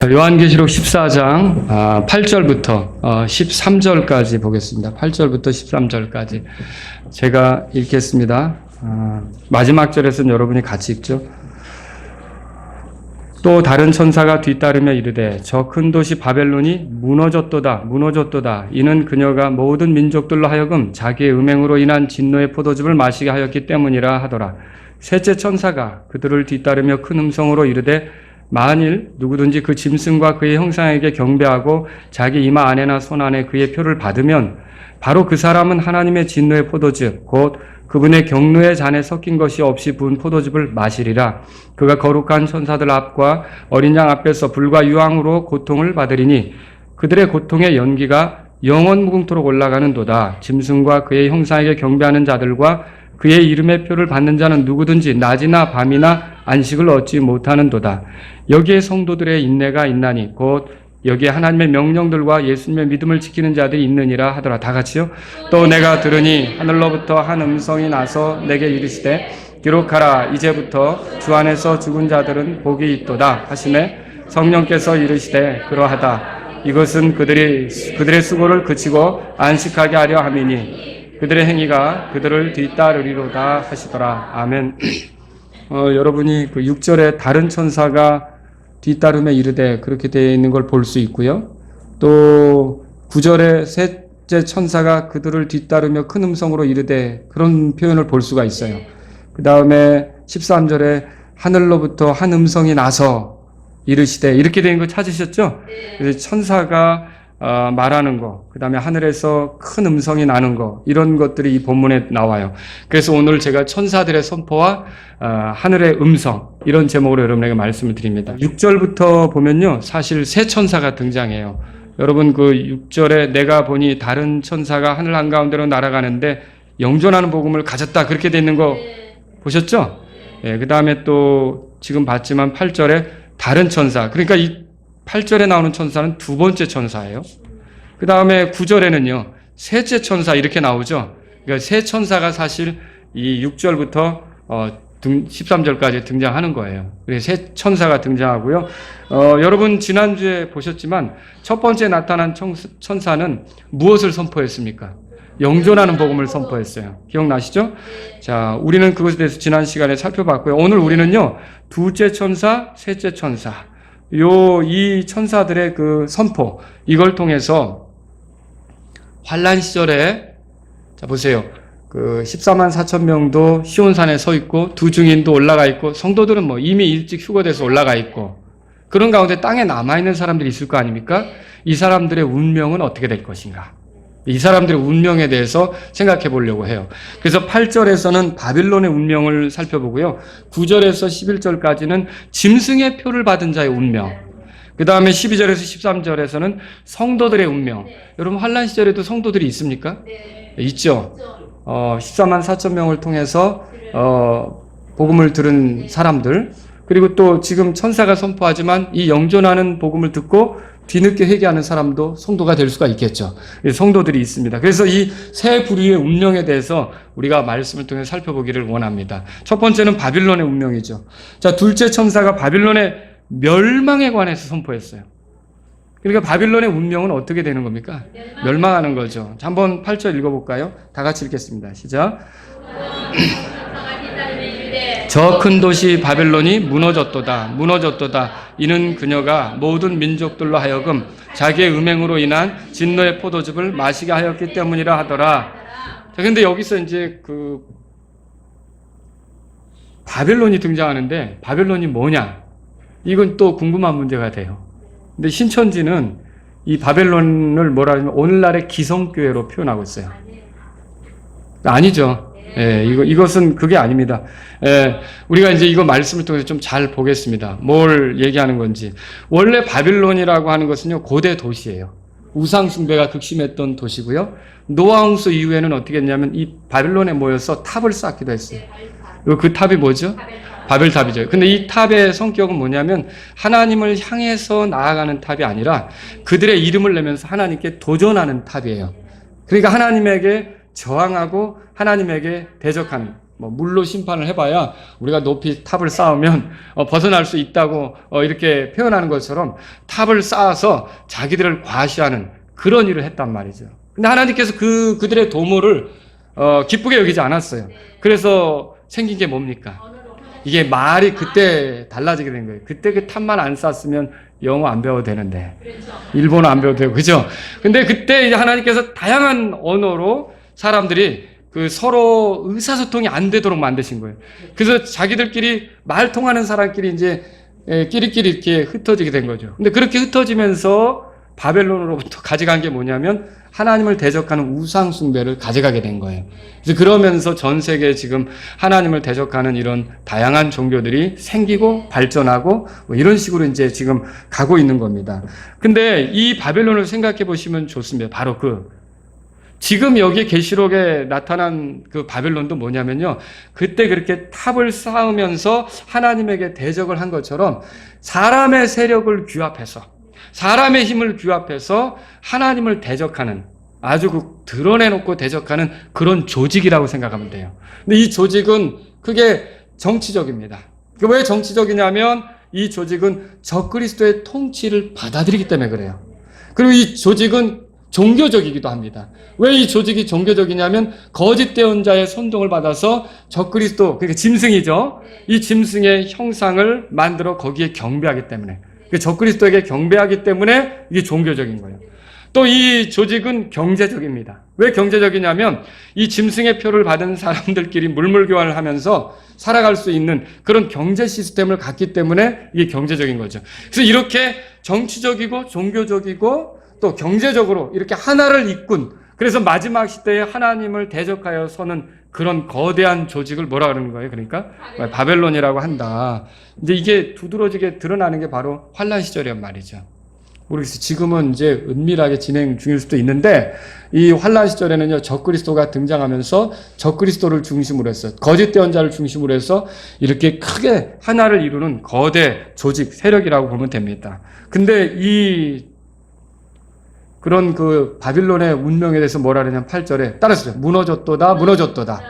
요한계시록 14장 8절부터 13절까지 보겠습니다. 8절부터 13절까지 제가 읽겠습니다. 마지막 절에서는 여러분이 같이 읽죠. 또 다른 천사가 뒤따르며 이르되 저 큰 도시 바벨론이 무너졌도다 무너졌도다. 이는 그녀가 모든 민족들로 하여금 자기의 음행으로 인한 진노의 포도즙을 마시게 하였기 때문이라 하더라. 셋째 천사가 그들을 뒤따르며 큰 음성으로 이르되 만일 누구든지 그 짐승과 그의 형상에게 경배하고 자기 이마 안에나 손 안에 그의 표를 받으면 바로 그 사람은 하나님의 진노의 포도즙 곧 그분의 경노의 잔에 섞인 것이 없이 부은 포도즙을 마시리라. 그가 거룩한 천사들 앞과 어린 양 앞에서 불과 유황으로 고통을 받으리니 그들의 고통의 연기가 영원 무궁토록 올라가는도다. 짐승과 그의 형상에게 경배하는 자들과 그의 이름의 표를 받는 자는 누구든지 낮이나 밤이나 안식을 얻지 못하는도다. 여기에 성도들의 인내가 있나니 곧 여기에 하나님의 명령들과 예수님의 믿음을 지키는 자들이 있느니라 하더라. 다 같이요. 또 내가 들으니 하늘로부터 한 음성이 나서 내게 이르시되 기록하라. 이제부터 주 안에서 죽은 자들은 복이 있도다 하시매 성령께서 이르시되 그러하다. 이것은 그들의 수고를 그치고 안식하게 하려 함이니 그들의 행위가 그들을 뒤따르리로다 하시더라. 아멘. 여러분이 그 6절에 다른 천사가 뒤따르며 이르되 그렇게 되어 있는 걸 볼 수 있고요. 또 9절에 셋째 천사가 그들을 뒤따르며 큰 음성으로 이르되 그런 표현을 볼 수가 있어요. 그 다음에 13절에 하늘로부터 한 음성이 나서 이르시되 이렇게 되는 거 찾으셨죠? 그래서 천사가 말하는 거, 그 다음에 하늘에서 큰 음성이 나는 거, 이런 것들이 이 본문에 나와요. 그래서 오늘 제가 천사들의 선포와 하늘의 음성, 이런 제목으로 여러분에게 말씀을 드립니다. 6절부터 보면요, 사실 새 천사가 등장해요. 여러분 그 6절에 내가 보니 다른 천사가 하늘 한가운데로 날아가는데 영존하는 복음을 가졌다, 그렇게 돼 있는 거 보셨죠? 그 다음에 또 지금 봤지만 8절에 다른 천사, 그러니까 이 8절에 나오는 천사는 두 번째 천사예요. 그 다음에 9절에는요, 셋째 천사 이렇게 나오죠. 그러니까 세 천사가 사실 이 6절부터 13절까지 등장하는 거예요. 그래서 세 천사가 등장하고요. 여러분 지난주에 보셨지만 첫 번째 나타난 천사는 무엇을 선포했습니까? 영존하는 복음을 선포했어요. 기억나시죠? 자, 우리는 그것에 대해서 지난 시간에 살펴봤고요. 오늘 우리는요, 둘째 천사, 셋째 천사, 이 천사들의 그 선포, 이걸 통해서 환란 시절에, 자, 보세요. 그 14만 4천 명도 시온산에 서 있고, 두 증인도 올라가 있고, 성도들은 뭐 이미 일찍 휴거돼서 올라가 있고, 그런 가운데 땅에 남아있는 사람들이 있을 거 아닙니까? 이 사람들의 운명은 어떻게 될 것인가? 이 사람들의 운명에 대해서 생각해 보려고 해요. 그래서 8절에서는 바빌론의 운명을 살펴보고요. 9절에서 11절까지는 짐승의 표를 받은 자의 운명. 그 다음에 12절에서 13절에서는 성도들의 운명. 여러분 환란 시절에도 성도들이 있습니까? 네. 있죠. 14만 4천 명을 통해서 복음을 들은 사람들. 그리고 또 지금 천사가 선포하지만 이 영존하는 복음을 듣고 뒤늦게 회개하는 사람도 성도가 될 수가 있겠죠. 성도들이 있습니다. 그래서 이 세 부류의 운명에 대해서 우리가 말씀을 통해 살펴보기를 원합니다. 첫 번째는 바빌론의 운명이죠. 자, 둘째 천사가 바빌론의 멸망에 관해서 선포했어요. 그러니까 바빌론의 운명은 어떻게 되는 겁니까? 멸망하는 거죠. 자, 한번 8절 읽어볼까요? 다 같이 읽겠습니다. 시작. 저 큰 도시 바벨론이 무너졌도다 무너졌도다. 이는 그녀가 모든 민족들로 하여금 자기의 음행으로 인한 진노의 포도즙을 마시게 하였기 때문이라 하더라. 자, 근데 여기서 이제 그 바벨론이 등장하는데 바벨론이 뭐냐? 이건 또 궁금한 문제가 돼요. 근데 신천지는 이 바벨론을 뭐라 하면 오늘날의 기성교회로 표현하고 있어요. 아니죠. 이것은 그게 아닙니다. 우리가 이제 이거 말씀을 통해서 좀 잘 보겠습니다. 뭘 얘기하는 건지. 원래 바빌론이라고 하는 것은요, 고대 도시예요. 우상숭배가 극심했던 도시고요. 노아 홍수 이후에는 어떻게 했냐면 이 바빌론에 모여서 탑을 쌓기도 했어요. 그 탑이 뭐죠? 바벨탑이죠. 근데 이 탑의 성격은 뭐냐면 하나님을 향해서 나아가는 탑이 아니라 그들의 이름을 내면서 하나님께 도전하는 탑이에요. 그러니까 하나님에게 저항하고 하나님에게 대적하는, 뭐 물로 심판을 해봐야 우리가 높이 탑을 쌓으면 벗어날 수 있다고 이렇게 표현하는 것처럼 탑을 쌓아서 자기들을 과시하는 그런 일을 했단 말이죠. 근데 하나님께서 그들의 도모를 기쁘게 여기지 않았어요. 그래서 생긴 게 뭡니까? 이게 말이 그때 달라지게 된 거예요. 그때 그 탑만 안 쌓았으면 영어 안 배워도 되는데, 일본어 안 배워도 되고, 그죠? 근데 그때 이제 하나님께서 다양한 언어로 사람들이 그 서로 의사소통이 안 되도록 만드신 거예요. 그래서 자기들끼리 말 통하는 사람끼리 이제 끼리끼리 이렇게 흩어지게 된 거죠. 근데 그렇게 흩어지면서 바벨론으로부터 가져간 게 뭐냐면 하나님을 대적하는 우상 숭배를 가져가게 된 거예요. 그래서 그러면서 전 세계에 지금 하나님을 대적하는 이런 다양한 종교들이 생기고 발전하고 뭐 이런 식으로 이제 지금 가고 있는 겁니다. 근데 이 바벨론을 생각해 보시면 좋습니다. 바로 지금 여기 계시록에 나타난 그 바벨론도 뭐냐면요. 그때 그렇게 탑을 쌓으면서 하나님에게 대적을 한 것처럼 사람의 세력을 규합해서 사람의 힘을 규합해서 하나님을 대적하는 아주 드러내놓고 대적하는 그런 조직이라고 생각하면 돼요. 근데 이 조직은 크게 정치적입니다. 왜 정치적이냐면 이 조직은 적그리스도의 통치를 받아들이기 때문에 그래요. 그리고 이 조직은 종교적이기도 합니다. 왜 이 조직이 종교적이냐면 거짓 대언자의 선동을 받아서 적그리스도, 그러니까 짐승이죠. 이 짐승의 형상을 만들어 거기에 경배하기 때문에, 적그리스도에게 경배하기 때문에 이게 종교적인 거예요. 또 이 조직은 경제적입니다. 왜 경제적이냐면 이 짐승의 표를 받은 사람들끼리 물물교환을 하면서 살아갈 수 있는 그런 경제 시스템을 갖기 때문에 이게 경제적인 거죠. 그래서 이렇게 정치적이고 종교적이고 또 경제적으로 이렇게 하나를 이끈, 그래서 마지막 시대에 하나님을 대적하여 서는 그런 거대한 조직을 뭐라 그러는 거예요? 그러니까 바벨론이라고 한다. 이제 이게 두드러지게 드러나는 게 바로 환란 시절이란 말이죠. 모르겠어요. 지금은 이제 은밀하게 진행 중일 수도 있는데 이 환란 시절에는요, 적그리스도가 등장하면서 적그리스도를 중심으로 해서 거짓 대언자를 중심으로 해서 이렇게 크게 하나를 이루는 거대 조직 세력이라고 보면 됩니다. 근데 그런 그 바빌론의 운명에 대해서 뭐라 그러냐면 8절에 따라서 무너졌도다 무너졌도다.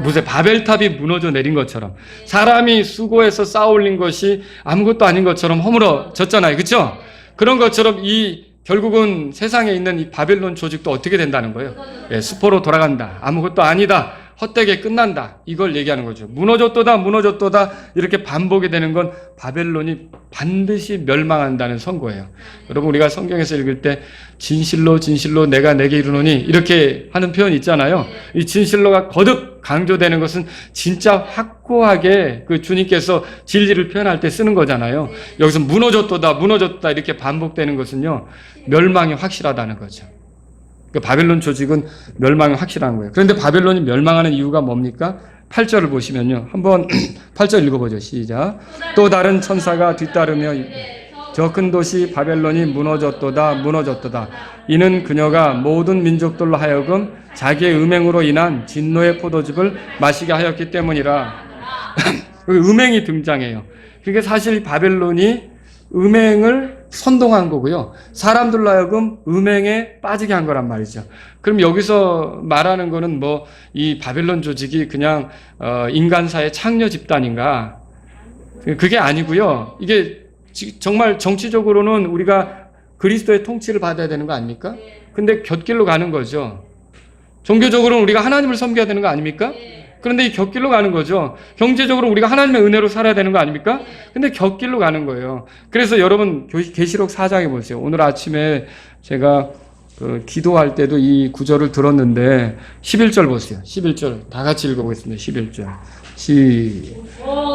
보세요. 바벨탑이 무너져 내린 것처럼 사람이 수고해서 쌓아올린 것이 아무것도 아닌 것처럼 허물어졌잖아요. 그렇죠? 그런 것처럼 결국은 세상에 있는 이 바벨론 조직도 어떻게 된다는 거예요? 수포로 돌아간다. 아무것도 아니다. 헛되게 끝난다. 이걸 얘기하는 거죠. 무너졌도다 무너졌도다 이렇게 반복이 되는 건 바벨론이 반드시 멸망한다는 선고예요. 여러분, 우리가 성경에서 읽을 때 진실로 진실로 내가 내게 이르노니 이렇게 하는 표현이 있잖아요. 이 진실로가 거듭 강조되는 것은 진짜 확고하게 그 주님께서 진리를 표현할 때 쓰는 거잖아요. 여기서 무너졌도다 무너졌다 이렇게 반복되는 것은요, 멸망이 확실하다는 거죠. 바벨론 조직은 멸망이 확실한 거예요. 그런데 바벨론이 멸망하는 이유가 뭡니까? 8절을 보시면요. 한번 8절 읽어보죠. 시작. 또 다른 천사가 뒤따르며 저 큰 도시 바벨론이 무너졌도다 무너졌도다. 이는 그녀가 모든 민족들로 하여금 자기의 음행으로 인한 진노의 포도즙을 마시게 하였기 때문이라. 음행이 등장해요. 그게 사실 바벨론이 음행을 선동한 거고요. 사람들로 하여금 음행에 빠지게 한 거란 말이죠. 그럼 여기서 말하는 거는 이 바벨론 조직이 그냥 인간사의 창녀 집단인가? 그게 아니고요. 이게 정말 정치적으로는 우리가 그리스도의 통치를 받아야 되는 거 아닙니까? 근데 곁길로 가는 거죠. 종교적으로는 우리가 하나님을 섬겨야 되는 거 아닙니까? 그런데 이 곁길로 가는 거죠. 경제적으로 우리가 하나님의 은혜로 살아야 되는 거 아닙니까? 근데 곁길로 가는 거예요. 그래서 여러분 계시록 4장에 보세요. 오늘 아침에 제가 기도할 때도 이 구절을 들었는데 11절 보세요. 11절 다 같이 읽어보겠습니다. 11절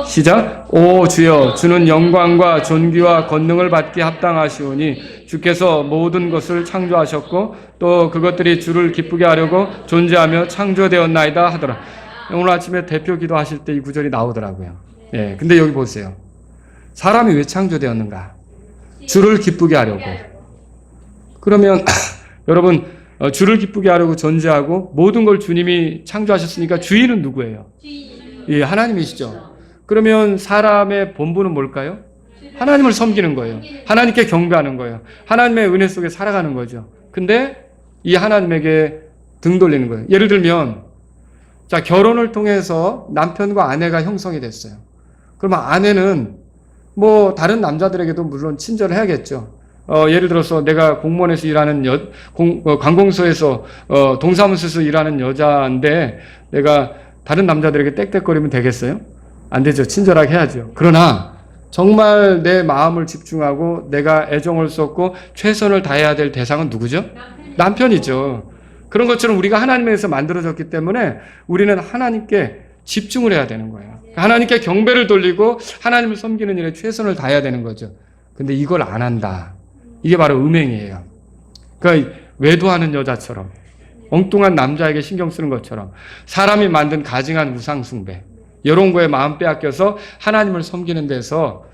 시작. 오 주여, 주는 영광과 존귀와 권능을 받기 합당하시오니 주께서 모든 것을 창조하셨고 또 그것들이 주를 기쁘게 하려고 존재하며 창조되었나이다 하더라. 오늘 아침에 대표 기도하실 때 이 구절이 나오더라고요. 근데 여기 보세요. 사람이 왜 창조되었는가? 주를 기쁘게 하려고. 그러면 여러분, 주를 기쁘게 하려고 존재하고 모든 걸 주님이 창조하셨으니까 주인은 누구예요? 하나님이시죠. 그러면 사람의 본분은 뭘까요? 하나님을 섬기는 거예요. 하나님께 경배하는 거예요. 하나님의 은혜 속에 살아가는 거죠. 근데 이 하나님에게 등 돌리는 거예요. 예를 들면 자, 결혼을 통해서 남편과 아내가 형성이 됐어요. 그러면 아내는 뭐 다른 남자들에게도 물론 친절을 해야겠죠. 예를 들어서 내가 공무원에서 일하는 관공서에서 동사무소에서 일하는 여자인데 내가 다른 남자들에게 떽떽거리면 되겠어요? 안 되죠. 친절하게 해야죠. 그러나 정말 내 마음을 집중하고 내가 애정을 쏟고 최선을 다해야 될 대상은 누구죠? 남편이죠. 그런 것처럼 우리가 하나님에서 만들어졌기 때문에 우리는 하나님께 집중을 해야 되는 거예요. 하나님께 경배를 돌리고 하나님을 섬기는 일에 최선을 다해야 되는 거죠. 근데 이걸 안 한다. 이게 바로 음행이에요. 그러니까 외도하는 여자처럼 엉뚱한 남자에게 신경 쓰는 것처럼 사람이 만든 가증한 우상 숭배 이런 거에 마음 빼앗겨서 하나님을 섬기는 데서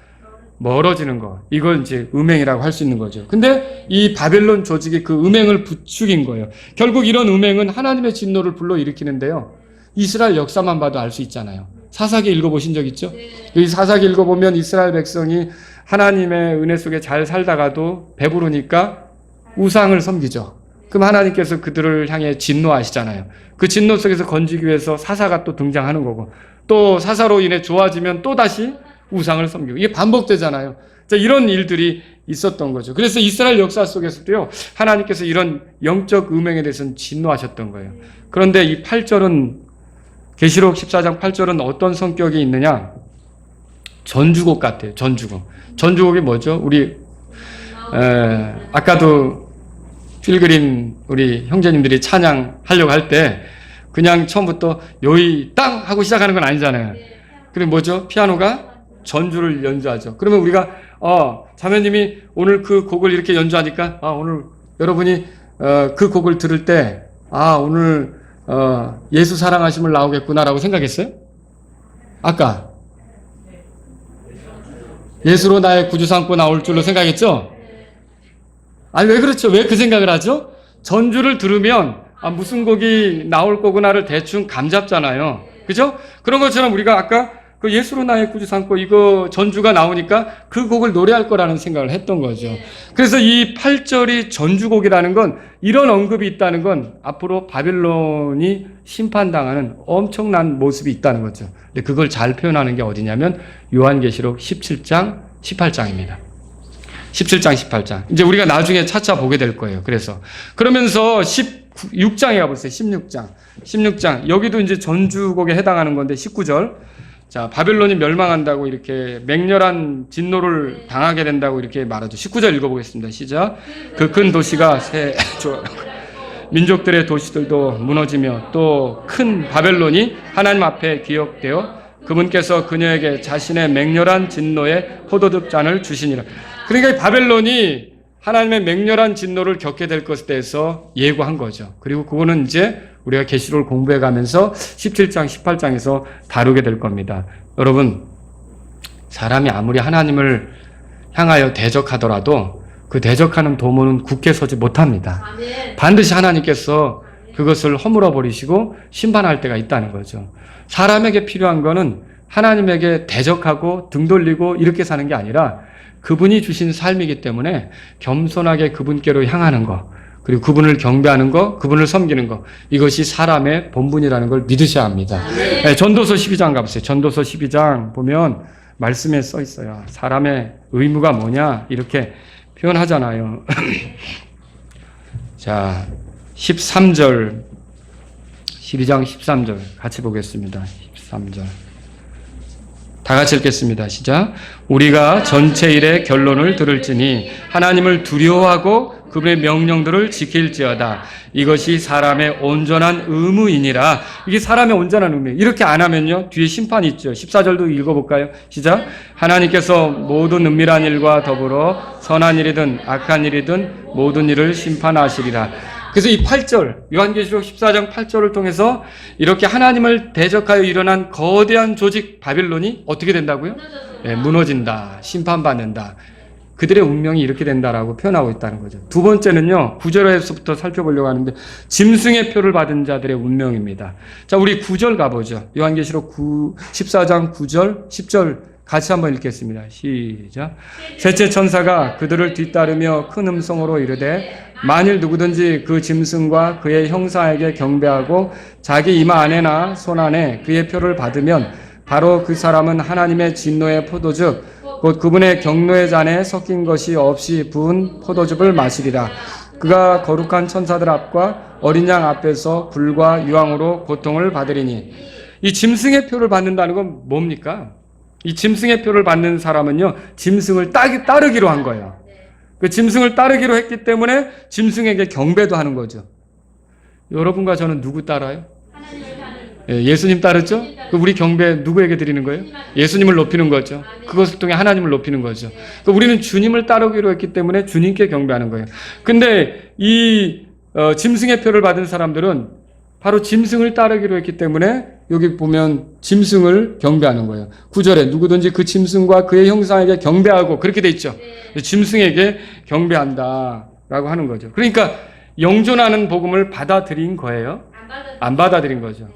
멀어지는 거, 이걸 이제 음행이라고 할 수 있는 거죠. 근데 이 바벨론 조직이 그 음행을 부추긴 거예요. 결국 이런 음행은 하나님의 진노를 불러일으키는데요. 이스라엘 역사만 봐도 알 수 있잖아요. 사사기 읽어보신 적 있죠? 이 사사기 읽어보면 이스라엘 백성이 하나님의 은혜 속에 잘 살다가도 배부르니까 우상을 섬기죠. 그럼 하나님께서 그들을 향해 진노하시잖아요. 그 진노 속에서 건지기 위해서 사사가 또 등장하는 거고, 또 사사로 인해 좋아지면 또 다시 우상을 섬기고, 이게 반복되잖아요. 자, 이런 일들이 있었던 거죠. 그래서 이스라엘 역사 속에서도요, 하나님께서 이런 영적 음행에 대해서는 진노하셨던 거예요. 그런데 이 8절은, 계시록 14장 8절은 어떤 성격이 있느냐? 전주곡 같아요. 전주곡. 전주곡이 뭐죠? 우리 아까도 필그림 우리 형제님들이 찬양하려고 할 때 그냥 처음부터 요이 땅 하고 시작하는 건 아니잖아요. 그리고 뭐죠? 피아노가 전주를 연주하죠. 그러면 우리가 자매님이 오늘 그 곡을 이렇게 연주하니까 오늘 여러분이 그 곡을 들을 때 오늘 예수 사랑하심을 나오겠구나라고 생각했어요? 아까 예수로 나의 구주 삼고 나올 줄로 생각했죠? 아니 왜 그렇죠? 왜 그 생각을 하죠? 전주를 들으면 무슨 곡이 나올 거구나를 대충 감잡잖아요. 그죠? 그런 것처럼 우리가 아까 그 예수로 나의 구주 삼고 이거 전주가 나오니까 그 곡을 노래할 거라는 생각을 했던 거죠. 그래서 이 8절이 전주곡이라는 건 이런 언급이 있다는 건 앞으로 바벨론이 심판당하는 엄청난 모습이 있다는 거죠. 근데 그걸 잘 표현하는 게 어디냐면 요한계시록 17장, 18장입니다. 17장, 18장. 이제 우리가 나중에 차차 보게 될 거예요. 그러면서 16장에 가보세요. 16장. 여기도 이제 전주곡에 해당하는 건데 19절. 자, 바벨론이 멸망한다고 이렇게 맹렬한 진노를 당하게 된다고 이렇게 말하죠. 19절 읽어보겠습니다. 시작. 그 큰 도시가 민족들의 도시들도 무너지며 또 큰 바벨론이 하나님 앞에 기억되어 그분께서 그녀에게 자신의 맹렬한 진노의 포도즙 잔을 주시니라. 그러니까 이 바벨론이 하나님의 맹렬한 진노를 겪게 될 것에 대해서 예고한 거죠. 그리고 그거는 이제 우리가 계시록을 공부해 가면서 17장, 18장에서 다루게 될 겁니다. 여러분, 사람이 아무리 하나님을 향하여 대적하더라도 그 대적하는 도모는 굳게 서지 못합니다. 반드시 하나님께서 그것을 허물어 버리시고 심판할 때가 있다는 거죠. 사람에게 필요한 거는 하나님에게 대적하고 등 돌리고 이렇게 사는 게 아니라 그분이 주신 삶이기 때문에 겸손하게 그분께로 향하는 거, 그리고 그분을 경배하는 거, 그분을 섬기는 거, 이것이 사람의 본분이라는 걸 믿으셔야 합니다. 네, 전도서 12장 가보세요. 전도서 12장 보면 말씀에 써 있어요. 사람의 의무가 뭐냐 이렇게 표현하잖아요. 자, 13절 12장 13절 같이 보겠습니다. 13절 다 같이 읽겠습니다. 시작. 우리가 전체 일의 결론을 들을지니 하나님을 두려워하고 그분의 명령들을 지킬지어다. 이것이 사람의 온전한 의무이니라. 이게 사람의 온전한 의무. 이렇게 안 하면요 뒤에 심판이 있죠. 14절도 읽어볼까요? 시작. 하나님께서 모든 은밀한 일과 더불어 선한 일이든 악한 일이든 모든 일을 심판하시리라. 그래서 이 8절, 요한계시록 14장 8절을 통해서 이렇게 하나님을 대적하여 일어난 거대한 조직 바빌론이 어떻게 된다고요? 무너진다, 심판받는다. 그들의 운명이 이렇게 된다라고 표현하고 있다는 거죠. 두 번째는요, 9절에서부터 살펴보려고 하는데 짐승의 표를 받은 자들의 운명입니다. 자, 우리 9절 가보죠. 요한계시록 14장 9절, 10절 같이 한번 읽겠습니다. 시작. 셋째 천사가 그들을 뒤따르며 큰 음성으로 이르되 만일 누구든지 그 짐승과 그의 형상에게 경배하고 자기 이마 안에나 손 안에 그의 표를 받으면 바로 그 사람은 하나님의 진노의 포도즙 곧 그분의 경노의 잔에 섞인 것이 없이 부은 포도즙을 마시리라. 그가 거룩한 천사들 앞과 어린 양 앞에서 불과 유황으로 고통을 받으리니. 이 짐승의 표를 받는다는 건 뭡니까? 이 짐승의 표를 받는 사람은요, 짐승을 따르기로 한 거예요. 그 짐승을 따르기로 했기 때문에 짐승에게 경배도 하는 거죠. 여러분과 저는 누구 따라요? 예수님 따르죠? 우리 경배 누구에게 드리는 거예요? 예수님을 높이는 거죠. 그것을 통해 하나님을 높이는 거죠. 우리는 주님을 따르기로 했기 때문에 주님께 경배하는 거예요. 근데 이 짐승의 표를 받은 사람들은 바로 짐승을 따르기로 했기 때문에 여기 보면 짐승을 경배하는 거예요. 9절에 누구든지 그 짐승과 그의 형상에게 경배하고 그렇게 돼 있죠. 짐승에게 경배한다라고 하는 거죠. 그러니까 영존하는 복음을 받아들인 거예요? 안 받아들인 거죠.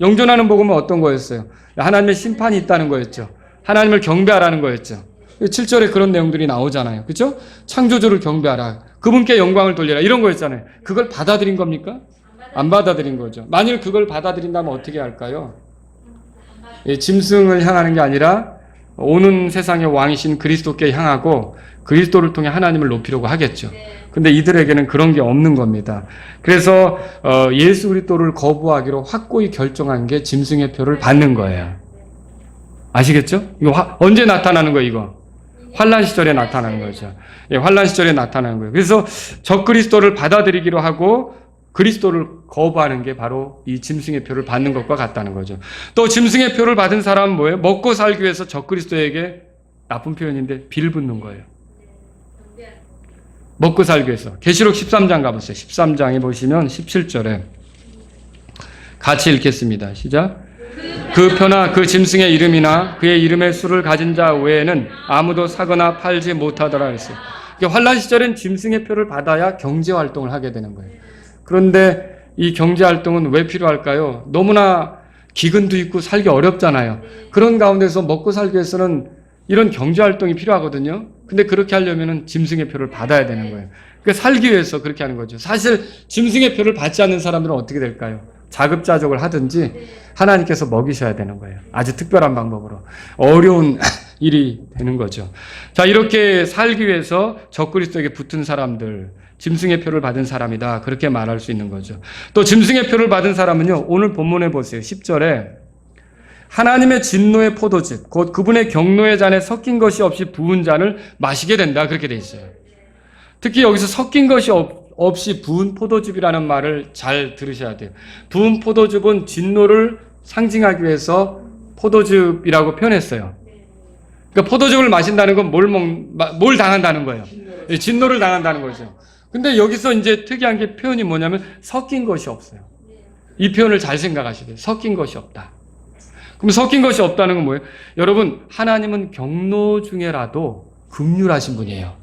영존하는 복음은 어떤 거였어요? 하나님의 심판이 있다는 거였죠. 하나님을 경배하라는 거였죠. 7절에 그런 내용들이 나오잖아요. 그렇죠? 창조주를 경배하라. 그분께 영광을 돌리라. 이런 거였잖아요. 그걸 받아들인 겁니까? 안 받아들인 거죠. 만일 그걸 받아들인다면 어떻게 할까요? 짐승을 향하는 게 아니라 오는 세상의 왕이신 그리스도께 향하고 그리스도를 통해 하나님을 높이려고 하겠죠. 근데 이들에게는 그런 게 없는 겁니다. 그래서 예수 그리스도를 거부하기로 확고히 결정한 게 짐승의 표를 받는 거예요. 아시겠죠? 이거 언제 나타나는 거예요, 이거? 환란 시절에 나타나는 거죠. 예, 환란 시절에 나타나는 거예요. 그래서 적그리스도를 받아들이기로 하고 그리스도를 거부하는 게 바로 이 짐승의 표를 받는 것과 같다는 거죠. 또 짐승의 표를 받은 사람은 뭐예요? 먹고 살기 위해서 적그리스도에게, 나쁜 표현인데, 빌붙는 거예요. 먹고 살기 위해서. 계시록 13장 가보세요. 13장에 보시면 17절에 같이 읽겠습니다. 시작. 그 표나 그 짐승의 이름이나 그의 이름의 수를 가진 자 외에는 아무도 사거나 팔지 못하더라 했어요. 환란 시절엔 짐승의 표를 받아야 경제 활동을 하게 되는 거예요. 그런데 이 경제 활동은 왜 필요할까요? 너무나 기근도 있고 살기 어렵잖아요. 그런 가운데서 먹고 살기 위해서는 이런 경제 활동이 필요하거든요. 근데 그렇게 하려면 짐승의 표를 받아야 되는 거예요. 그러니까 살기 위해서 그렇게 하는 거죠. 사실 짐승의 표를 받지 않는 사람들은 어떻게 될까요? 자급자족을 하든지 하나님께서 먹이셔야 되는 거예요. 아주 특별한 방법으로. 어려운 일이 되는 거죠. 자, 이렇게 살기 위해서 적그리스도에게 붙은 사람들, 짐승의 표를 받은 사람이다. 그렇게 말할 수 있는 거죠. 또 짐승의 표를 받은 사람은요, 오늘 본문에 보세요. 10절에 하나님의 진노의 포도즙, 곧 그분의 경노의 잔에 섞인 것이 없이 부은 잔을 마시게 된다. 그렇게 돼 있어요. 특히 여기서 섞인 것이 없이 부은 포도즙이라는 말을 잘 들으셔야 돼요. 부은 포도즙은 진노를 상징하기 위해서 포도즙이라고 표현했어요. 그러니까 포도즙을 마신다는 건 뭘 당한다는 거예요? 진노를 당한다는 거죠. 근데 여기서 이제 특이한 게 표현이 뭐냐면 섞인 것이 없어요. 이 표현을 잘 생각하셔야 돼요. 섞인 것이 없다. 그럼 섞인 것이 없다는 건 뭐예요? 여러분, 하나님은 경노 중에라도 긍휼하신 분이에요.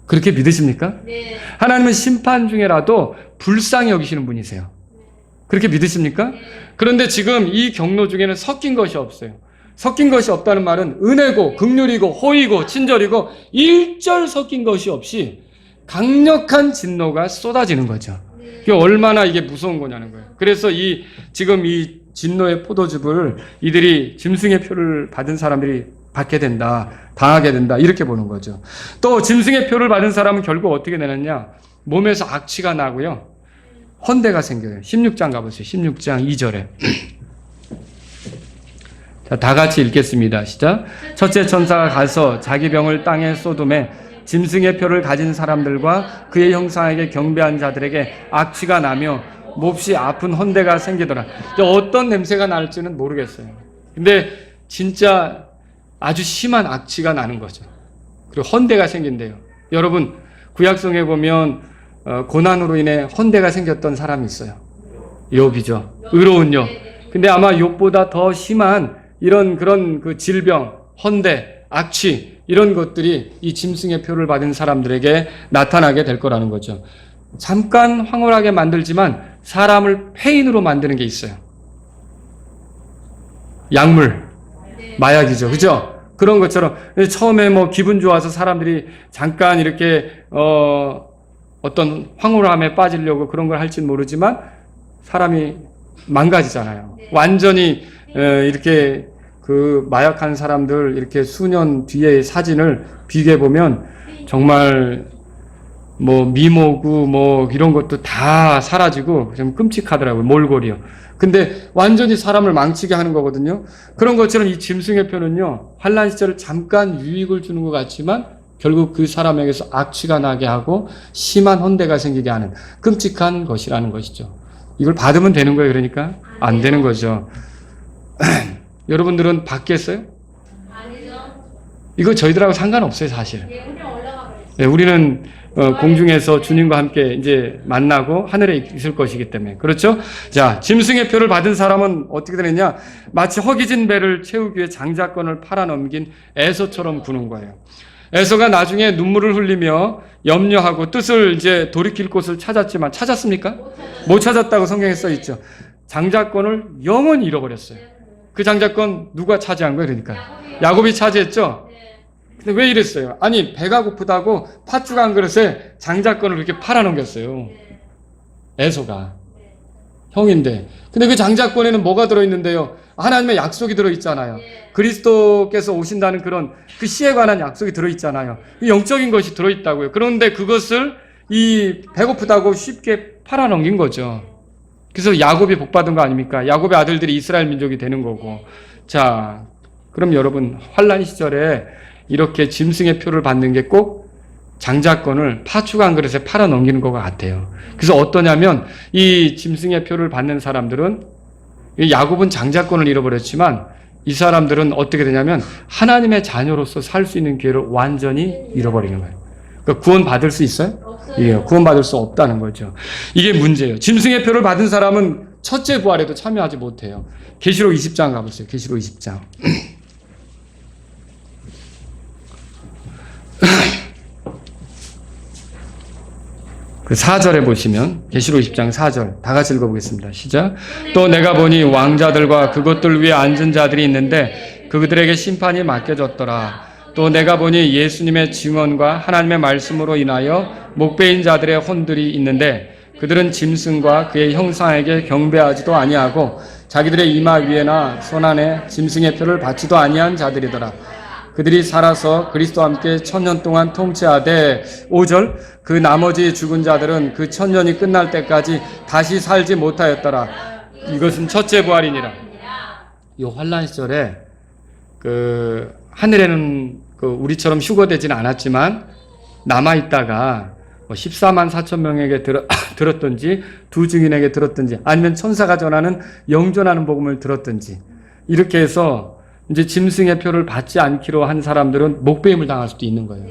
그렇게 믿으십니까? 네. 하나님은 심판 중에라도 불쌍히 여기시는 분이세요. 그렇게 믿으십니까? 네. 그런데 지금 이 경노 중에는 섞인 것이 없어요. 섞인 것이 없다는 말은 은혜고 긍휼이고 호의고 친절이고 일절 섞인 것이 없이 강력한 진노가 쏟아지는 거죠. 이게 얼마나 이게 무서운 거냐는 거예요. 그래서 지금 이 진노의 포도즙을 이들이 짐승의 표를 받은 사람들이 받게 된다, 당하게 된다, 이렇게 보는 거죠. 또 짐승의 표를 받은 사람은 결국 어떻게 되느냐? 몸에서 악취가 나고요, 헌대가 생겨요. 16장 가보세요. 16장 2절에. 자, 다 같이 읽겠습니다. 시작. 첫째 천사가 가서 자기 병을 땅에 쏟음에 짐승의 표를 가진 사람들과 그의 형상에게 경배한 자들에게 악취가 나며 몹시 아픈 헌대가 생기더라. 어떤 냄새가 날지는 모르겠어요. 근데 진짜 아주 심한 악취가 나는 거죠. 그리고 헌대가 생긴대요. 여러분, 구약성에 보면 고난으로 인해 헌대가 생겼던 사람이 있어요. 욥이죠. 의로운 욥. 근데 아마 욥보다 더 심한 그런 그 질병, 헌대, 악취, 이런 것들이 이 짐승의 표를 받은 사람들에게 나타나게 될 거라는 거죠. 잠깐 황홀하게 만들지만 사람을 폐인으로 만드는 게 있어요. 약물, 마약이죠. 그죠? 그런 것처럼 처음에 기분 좋아서 사람들이 잠깐 이렇게 어떤 황홀함에 빠지려고 그런 걸 할지는 모르지만 사람이 망가지잖아요. 완전히 이렇게 그 마약한 사람들 이렇게 수년 뒤의 사진을 비교해 보면 정말 뭐 미모고 뭐 이런 것도 다 사라지고 좀 끔찍하더라고요. 몰골이요. 근데 완전히 사람을 망치게 하는 거거든요. 그런 것처럼 이 짐승의 표는요, 환란 시절을 잠깐 유익을 주는 것 같지만 결국 그 사람에게서 악취가 나게 하고 심한 헌대가 생기게 하는 끔찍한 것이라는 것이죠. 이걸 받으면 되는 거예요. 그러니까 안 되는 거죠. 여러분들은 받겠어요? 아니죠. 이거 저희들하고 상관없어요, 사실. 예, 우리는 올라가 버렸어요. 네, 우리는 공중에서 주님과 함께 이제 만나고 하늘에 있을 것이기 때문에. 그렇죠? 자, 짐승의 표를 받은 사람은 어떻게 되느냐? 마치 허기진 배를 채우기 위해 장자권을 팔아넘긴 에서처럼 구는 거예요. 에서가 나중에 눈물을 흘리며 염려하고 뜻을 이제 돌이킬 곳을 찾았지만 찾았습니까? 못 찾았다고 성경에 써 있죠. 장자권을 영원히 잃어버렸어요. 그 장자권 누가 차지한 거예요? 그러니까 야곱이 차지했죠. 근데 왜 이랬어요? 아니, 배가 고프다고 팥죽 한 그릇에 장자권을 그렇게 팔아넘겼어요. 에서가 형인데. 근데 그 장자권에는 뭐가 들어있는데요? 하나님의 약속이 들어있잖아요. 그리스도께서 오신다는 그런 그 시에 관한 약속이 들어있잖아요. 영적인 것이 들어있다고요. 그런데 그것을 이 배고프다고 쉽게 팔아넘긴 거죠. 그래서 야곱이 복받은 거 아닙니까? 야곱의 아들들이 이스라엘 민족이 되는 거고. 자, 그럼 여러분 환란 시절에 이렇게 짐승의 표를 받는 게 꼭 장자권을 파축 한 그릇에 팔아넘기는 것 같아요. 그래서 어떠냐면 이 짐승의 표를 받는 사람들은 야곱은 장자권을 잃어버렸지만 이 사람들은 어떻게 되냐면 하나님의 자녀로서 살 수 있는 기회를 완전히 잃어버리는 거예요. 그러니까 구원 받을 수 있어요? 예, 구원 받을 수 없다는 거죠. 이게 문제예요. 짐승의 표를 받은 사람은 첫째 부활에도 참여하지 못해요. 계시록 20장 가보세요. 계시록 20장. 그 4절에 보시면 계시록 20장 4절 다 같이 읽어보겠습니다. 시작. 또 내가 보니 왕자들과 그것들 위에 앉은 자들이 있는데 그들에게 심판이 맡겨졌더라. 또 내가 보니 예수님의 증언과 하나님의 말씀으로 인하여 목배인 자들의 혼들이 있는데 그들은 짐승과 그의 형상에게 경배하지도 아니하고 자기들의 이마 위에나 손 안에 짐승의 표를 받지도 아니한 자들이더라. 그들이 살아서 그리스도와 함께 1000년 동안 통치하되 5절 그 나머지 죽은 자들은 그 1000년이 끝날 때까지 다시 살지 못하였더라. 이것은 첫째 부활이니라. 이 환란 시절에 그 하늘에는 그 우리처럼 휴거되지는 않았지만 남아 있다가 14만 4천 명에게 들었든지 두 증인에게 들었든지 아니면 천사가 전하는 영존하는 복음을 들었든지 이렇게 해서 이제 짐승의 표를 받지 않기로 한 사람들은 목배임을 당할 수도 있는 거예요.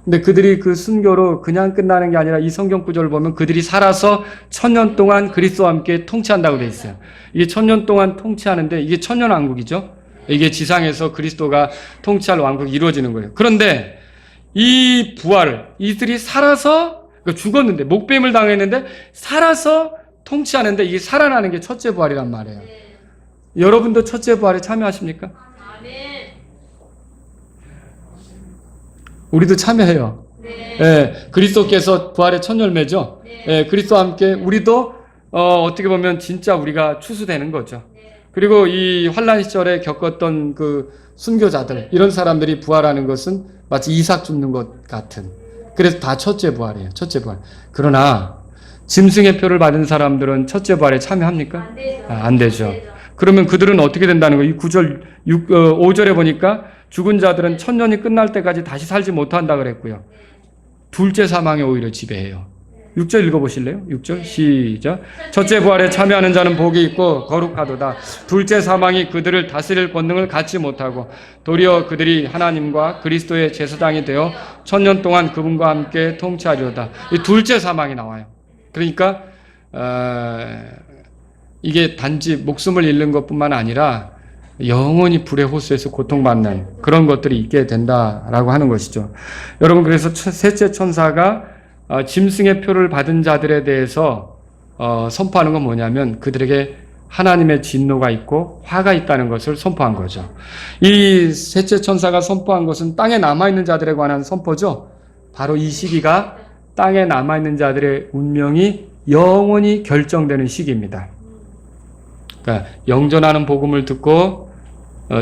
근데 그들이 그 순교로 그냥 끝나는 게 아니라 이 성경 구절을 보면 그들이 살아서 1000년 동안 그리스도와 함께 통치한다고 돼 있어요. 이게 1000년 동안 통치하는데 이게 천년왕국이죠. 이게 지상에서 그리스도가 통치할 왕국이 이루어지는 거예요. 그런데 이 부활을 이들이 살아서 죽었는데 목배임을 당했는데 살아서 통치하는데 이게 살아나는 게 첫째 부활이란 말이에요. 여러분도 첫째 부활에 참여하십니까? 우리도 참여해요. 예, 그리스도께서 부활의 첫 열매죠. 예, 그리스도와 함께 우리도 어떻게 보면 진짜 우리가 추수되는 거죠. 그리고 이 환란 시절에 겪었던 그 순교자들 이런 사람들이 부활하는 것은 마치 이삭 줍는 것 같은. 그래서 다 첫째 부활이에요. 첫째 부활. 그러나 짐승의 표를 받은 사람들은 첫째 부활에 참여합니까? 안 되죠. 그러면 그들은 어떻게 된다는 거예요? 이 5절에 보니까 죽은 자들은 1000년이 끝날 때까지 다시 살지 못한다 그랬고요. 둘째 사망이 오히려 지배해요. 6절 읽어보실래요? 6절 시작. 첫째 부활에 참여하는 자는 복이 있고 거룩하도다. 둘째 사망이 그들을 다스릴 권능을 갖지 못하고 도리어 그들이 하나님과 그리스도의 제사장이 되어 1000년 동안 그분과 함께 통치하리로다. 이 둘째 사망이 나와요. 그러니까 이게 단지 목숨을 잃는 것뿐만 아니라 영원히 불의 호수에서 고통받는 그런 것들이 있게 된다라고 하는 것이죠. 여러분, 그래서 셋째 천사가 짐승의 표를 받은 자들에 대해서 선포하는 건 뭐냐면 그들에게 하나님의 진노가 있고 화가 있다는 것을 선포한 거죠. 이 셋째 천사가 선포한 것은 땅에 남아있는 자들에 관한 선포죠. 바로 이 시기가 땅에 남아있는 자들의 운명이 영원히 결정되는 시기입니다. 그러니까 영존하는 복음을 듣고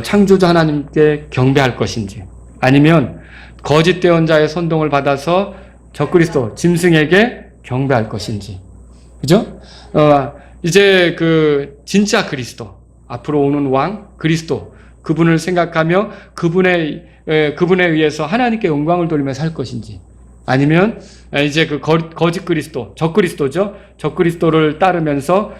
창조주 하나님께 경배할 것인지, 아니면 거짓 대언자의 선동을 받아서 적그리스도 짐승에게 경배할 것인지, 그죠? 이제 그 진짜 그리스도, 앞으로 오는 왕 그리스도, 그분을 생각하며 그분에 의해서 하나님께 영광을 돌리며 살 것인지, 아니면 이제 그 거짓 그리스도, 적그리스도죠. 적그리스도를 따르면서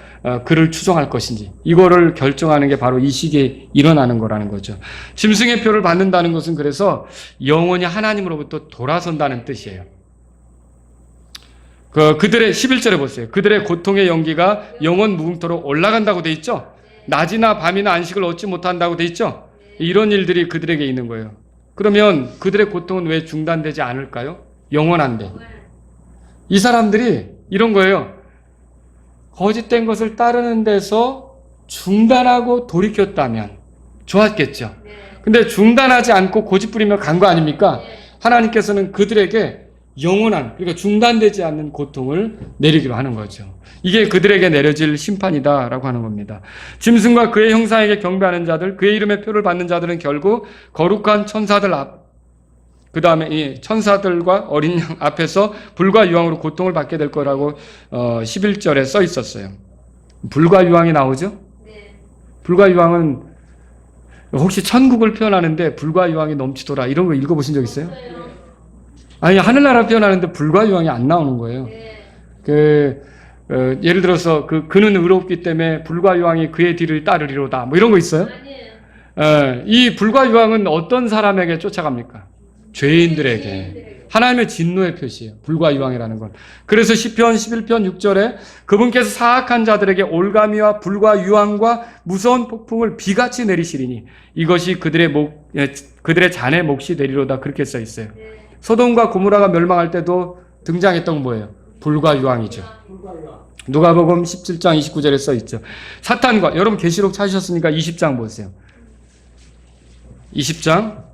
그를 추종할 것인지, 이거를 결정하는 게 바로 이 시기에 일어나는 거라는 거죠. 짐승의 표를 받는다는 것은 그래서 영원히 하나님으로부터 돌아선다는 뜻이에요. 그들의 11절에 보세요. 그들의 고통의 연기가 영원 무궁토록 올라간다고 돼 있죠. 낮이나 밤이나 안식을 얻지 못한다고 돼 있죠. 이런 일들이 그들에게 있는 거예요. 그러면 그들의 고통은 왜 중단되지 않을까요? 영원한데. 이 사람들이 이런 거예요. 거짓된 것을 따르는 데서 중단하고 돌이켰다면 좋았겠죠. 근데 중단하지 않고 고집 부리며 간 거 아닙니까? 하나님께서는 그들에게 영원한, 그러니까 중단되지 않는 고통을 내리기로 하는 거죠. 이게 그들에게 내려질 심판이다라고 하는 겁니다. 짐승과 그의 형상에게 경배하는 자들, 그의 이름의 표를 받는 자들은 결국 거룩한 천사들 앞, 그 다음에 이 천사들과 어린 양 앞에서 불과 유황으로 고통을 받게 될 거라고 11절에 써 있었어요. 불과 유황이 나오죠? 불과 유황은 혹시 천국을 표현하는데 불과 유황이 넘치더라, 이런 거 읽어보신 적 있어요? 아니, 하늘나라 표현하는데 불과 유황이 안 나오는 거예요. 예를 들어서 그는 의롭기 때문에 불과 유황이 그의 뒤를 따르리로다, 뭐 이런 거 있어요? 이 불과 유황은 어떤 사람에게 쫓아갑니까? 죄인들에게. 하나님의 진노의 표시예요, 불과 유황이라는 건. 그래서 시편 11편 6절에 그분께서 사악한 자들에게 올가미와 불과 유황과 무서운 폭풍을 비같이 내리시리니 이것이 그들의 잔의 몫이 되리로다, 그렇게 써 있어요. 소돔과 고모라가 멸망할 때도 등장했던 건 뭐예요? 불과 유황이죠. 누가복음 17장 29절에 써 있죠. 사탄과, 여러분 계시록 찾으셨으니까 20장 보세요. 20장